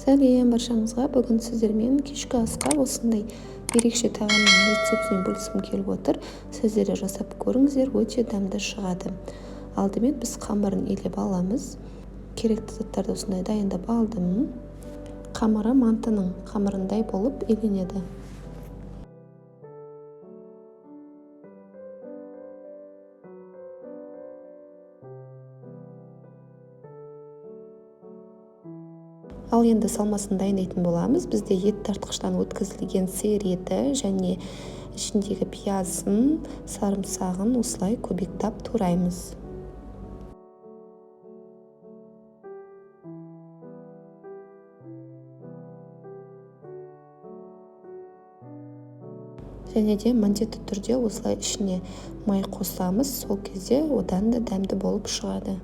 Сәлем баршаңызға. Бүгін сіздермен кешкі асқа осындай ерекше тағамның рецептімен бөліскім келіп отыр. Сіздер жасап көріңіздер, өте дәмді шығады. Алдымен біз қамырын илеп аламыз. Керекті заттарды осындай дайындап алдым. Қамыры мантының қамырындай болып иленеді. Ал енді салмасын дайындайтын боламыз. Бізде ет тартқыштан өткізілген сиыр еті және ішіндегі пиязын, сарымсағын осылай көбіктап тураймыз. Және де міндетті түрде осылай ішіне май қосамыз. Сол кезде одан да дәмді болып шығады.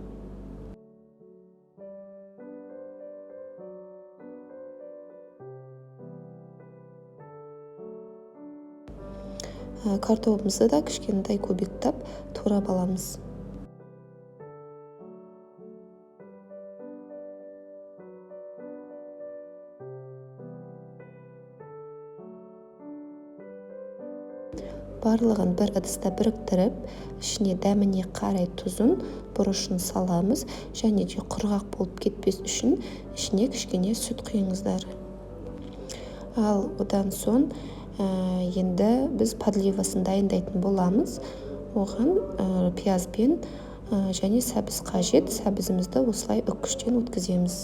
Картобымызды да кішкентай көбіктап турап аламыз. Барлығын бір ыдыста біріктіріп, ішіне дәміне қарай тұзын, бұрышын саламыз, және де құрғақ болып кетпес үшін ішіне кішкене сүт құйыңыздар. Ал одан соң енді біз подливасын дайындайтын боламыз. Оған пиязбен және сәбіз қажет. Сәбізімізді осылай үккіштен өткіземіз.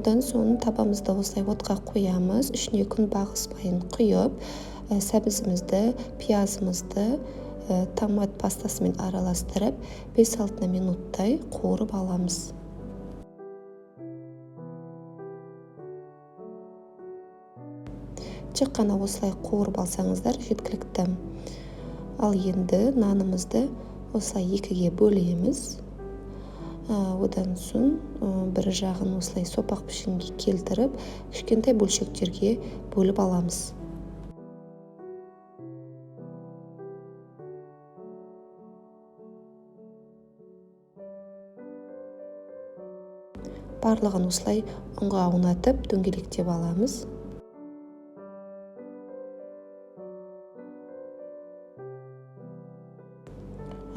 Одан соң табамызды осылай отқа қоямыз. Ішіне күнбағыс майын құйып, сәбізімізді, пиязымызды томат пастасымен араластырып, 5-6 минуттай қуырып аламыз. Тек қана осылай қуырып алсаңыздар жеткілікті. Ал енді нанымызды осылай екіге бөлеміз. Одан соң бір жағын осылай сопақ пішінге келтіріп, кішкентай бөлшектерге бөліп аламыз. Барлығын осылай ұнға аунатып, дөңгелектеп аламыз.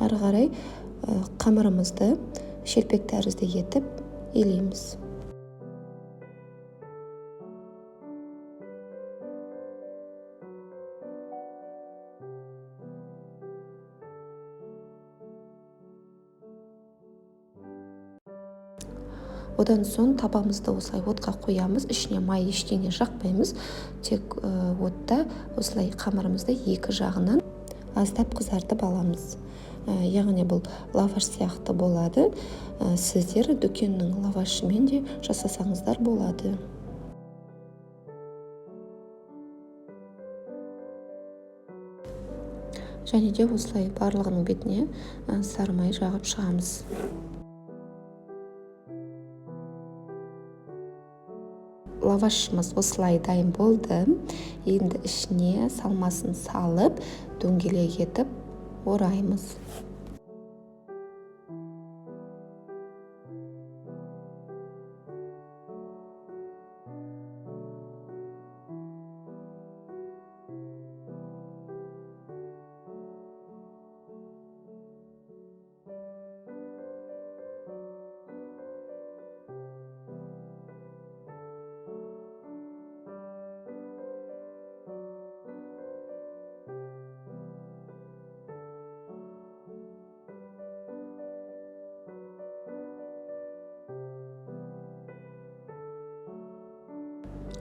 Ары қарай қамырымызды шелпек тәрізді етіп илейміз. Одан соң табамызды осылай отқа қоямыз. Ішіне май ештеңе жақпаймыз. Тек отта осылай қамырымызды екі жағынан аздап қызартып аламыз. Яғни бұл лаваш сияқты болады. Сіздер дүкеннің лавашымен де жасасаңыздар болады. Және де осылай барлығының бетіне сары май жағып шығамыз. Лавашымыз осылай дайын болды. Енді ішіне салмасын салып, дөңгелек етіп ораймыз.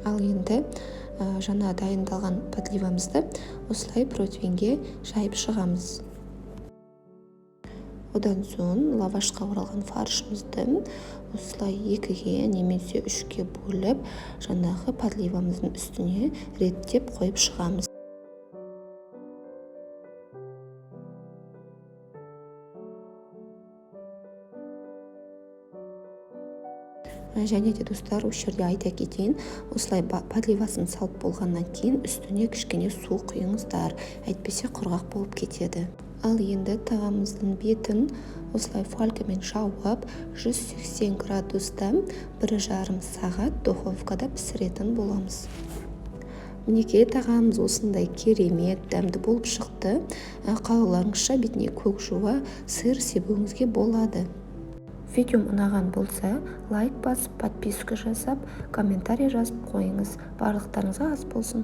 Ал енді жаңа дайындалған подливамызды осылай противенге жайып шығамыз. Одан соң лавашқа оралған фаршымызды осылай екіге немесе үшке бөліп, жаңағы подливамыздың үстіне реттеп қойып шығамыз. Және де достар, осы жерде айта кетейін, осылай подливасын салып болғаннан кейін үстіне кішкене су құйыңыздар, әйтпесе құрғақ болып кетеді. Ал енді тағамыздың бетін осылай фольгамен жауып 180 градуста 1,5 сағат духовкада пісіретін боламыз. Мінекей тағамыз осындай керемет дәмді болып шықты. Қалауларыңызша бетіне көк жуа сыр себуіңізге болады. Видеом ұнаған болса, лайк басып, подписка жасап, комментарий жазып қойыңыз. Барлықтарыңызға ас болсын.